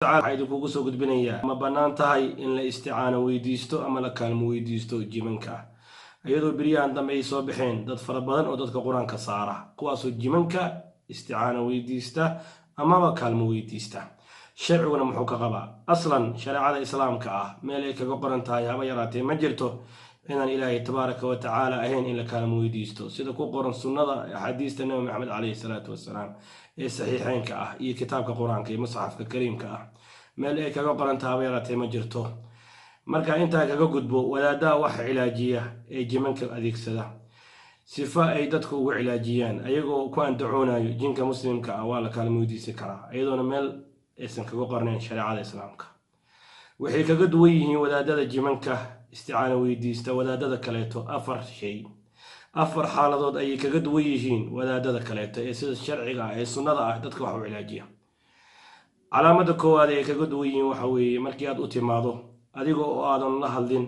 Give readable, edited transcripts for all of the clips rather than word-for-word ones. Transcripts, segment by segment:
تعالى kugu soo gudbinaya ma banaan tahay in la isticaano weydiisto ama la kaalmo weydiisto jimanka ayadoo biriyan dambe ay soo bixeen dad fara badan oo dadka quraanka saara kuwaas oo jimanka isticaano weydiista ama kaalmo weydiista sharciguna muxuu ka qabaa aslan shariicada islaamka ah meel ay kaga qoran tahay haba yaraatee ma jirto inaan ilaahay tabaaraka wa tacaala ahayn in la kaalmo weydiisto sida ku qoran sunnada xadiista nabi maxamed calayhi salaatu wasalaam ee saxiixeynka ah iyo kitaabka quraanka iyo musxafka kariimka ah meel ay kaga qoran tahay haba yaraatee ma jirto marka intaa kaga gudbo wadaadaha wax cilaajiya ee jimanka adeegsada sifa ay dadku ugu cilaajiyaan ayagoo ku andacoonayo jinka muslimka ah waa la kaalmo weydiisan karaa iyadoona meel aysan kaga qornayn shariicada islaamka waxay kaga duwan yihiin wadaadada jimanka isticaano weydiista wadaadada kaleeto afar xaaladood ayay kaga duwan yihiin wadaadada kaleeto ee sida sharciga ah ee sunnada ah dadka wax u cilaajiya calaamada koowaad ee kaga duwan yihiin waxa weeye markii aad u timaado adiga oo aadan la hadlin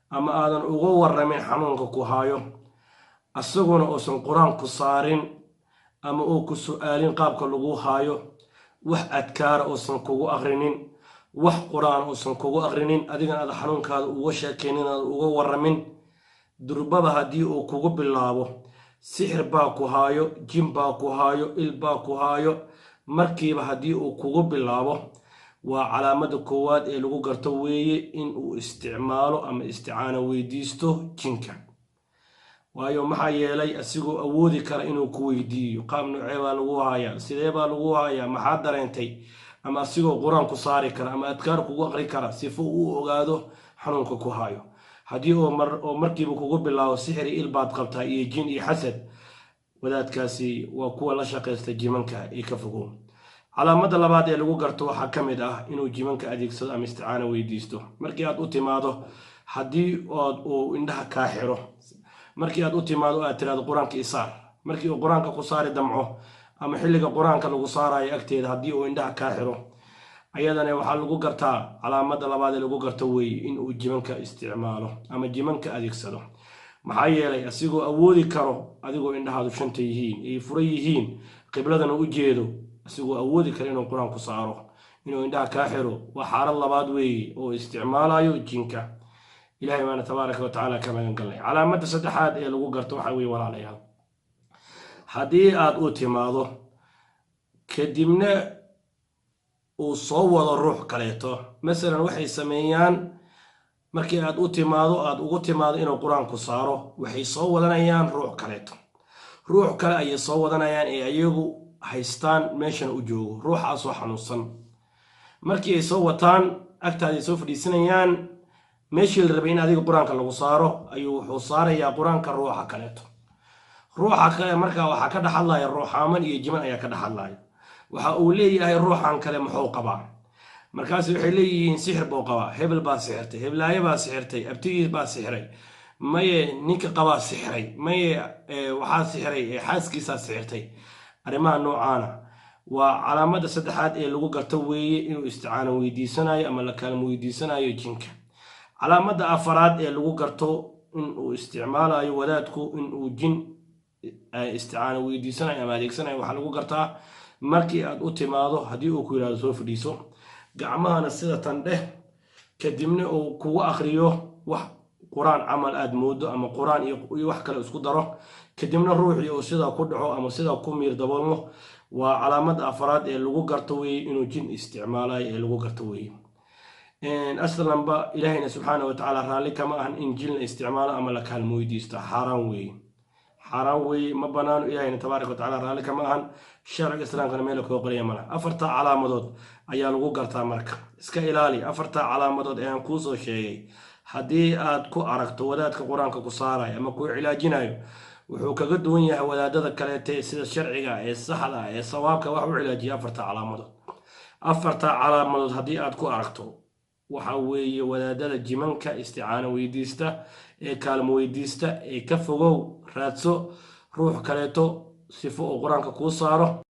ama aadan uga waramin xanuunka ku haayo asaguna uusan quraan ku saarin ama uu ku su'aalin qaabka lagu haayo wax adkaar uusan kugu aqrinin wax quraan uusan kugu aqrinin adigana aad xanuunkaada uga sheekeynin aad uga waramin durbaba haddii uu kugu bilaabo sixir baa ku haayo jin baa ku haayo il baa ku haayo markiiba haddii uu kugu bilaabo waa calaamada koowaad ee lagu garto weeye in uu isticmaalo ama isticaano weydiisto jinka waayo maxaa yeelay asigoo awoodi kara inuu ku weydiiyo qaab noocee baa lagu hayaa sidee baa lagu hayaa maxaa dareentay ama asigoo quraan ku saari kara ama adkaar kugu aqri kara sifo uu ogaado xanuunka ku hayo haddii oo markiiba kugu bilaabo sixir il baad qabtaa iyo jin iyo xasad wadaadkaasi waa kuwa la shaqeysta jimanka ee ka fogow calaamada labaad ee lagu garto waxaa ka mid ah inuu jimanka adeegsado ama isticaano weydiisto markii aad u timaado haddii uu indhaha kaa xiro markii aad u timaado aad tiraahdo quraanka isaar markii uu quraanka ku saari damco ama xilliga quraanka lagu saarayo agteeda haddii uu indhaha kaa xiro ayadana waxaa lagu gartaa calaamada labaad ee lagu garto weeye in uu jimanka isticmaalo ama jimanka adeegsado maxaa yeelay asigoo awoodi karo adigoo indhahaadu shanta yihiin ay furan yihiin qibladana u jeedo asigoo awoodi kara inuu quraan ku saaro inuu indhaha kaa xiro waa xaalad labaad weeye oo isticmaalayo jinka ilaahay baana tabaaraka wa tacaala ka magan galnay calaamada saddexaad ee lagu garto waxaa weeye walaalayaal haddii aad u timaado kadibna uu soo wado ruux kaleeto masalan waxay sameeyaan markii aad u timaado aad ugu timaado inuu quraan ku saaro waxay soo wadanayaan ruux kaleeto ruux kale ayay soo wadanayaan ee ayagu haystaan meeshan u joogo ruuxaasoo xanuunsan markii ay soo wataan agtaada ay soo fadhiisanayaan meeshii la rabay in adiga quraanka lagu saaro ayuu wuxuu saarayaa quraanka ruuxa kaleeto ruuxa kale markaa waxaa ka dhaxadlaya ruuxaaman iyo jiman ayaa ka dhaxadlaya waxa uu leeyahay ruuxan kale muxuu qabaa markaas waxay leeyihiin sixir buu qabaa hebel baa sixirtay heblaaye baa sixirtay abtigiis baa sixiray maye ninka qabaa sixiray maye waxaa sixiray xaaskiisaa sixirtay arrimaha noocaana waa calaamada saddexaad ee lagu garto weeye inuu isticaano weydiisanayo ama la kaalmo weydiisanayo jinka calaamada afaraad ee lagu garto inuu isticmaalayo wadaadku inuu jin isticaano weydiisanayo ama adeegsanayo waxaa lagu gartaa markii aad u timaado haddii uu ku yidhaahdo soo fadhiiso gacmahana sida tandheh kadibna uu kugu akhriyo wax quraan camal aad moodo ama quraan iyo wax kale isku daro kadibna ruuxii uu sidaa ku dhaco ama sidaa ku miir daboolmo waa calaamada afaraad ee lagu garto weeye inuu jin isticmaalayo ee lagu garto weeye aslanba ilaahayna subxaana wa tacaala raalli kama ahan in jin la isticmaalo ama la kaalmo weydiisto xaaraan weeye ma banaano ilaahayna tabaaraka wa tacaala raalli kama ahan sharciga islaamkana meel koo qoriya mala afarta calaamadood ayaa lagu gartaa marka iska ilaali afarta calaamadood ee aan kuu soo sheegay haddii aad ku aragto wadaadka quraanka ku saarayo ama ku cilaajinayo wuxuu kaga duwan yahay wadaadada kaleete sida sharciga ee saxda ee sawaabka wax u cilaajiya afarta calaamadood haddii aad ku aragto waxa weeye wadaadada jimanka isticaano weydiista ee kaalmo weydiista ee ka fogow raadso ruux kaleeto sifo uu quraanka kuu saaro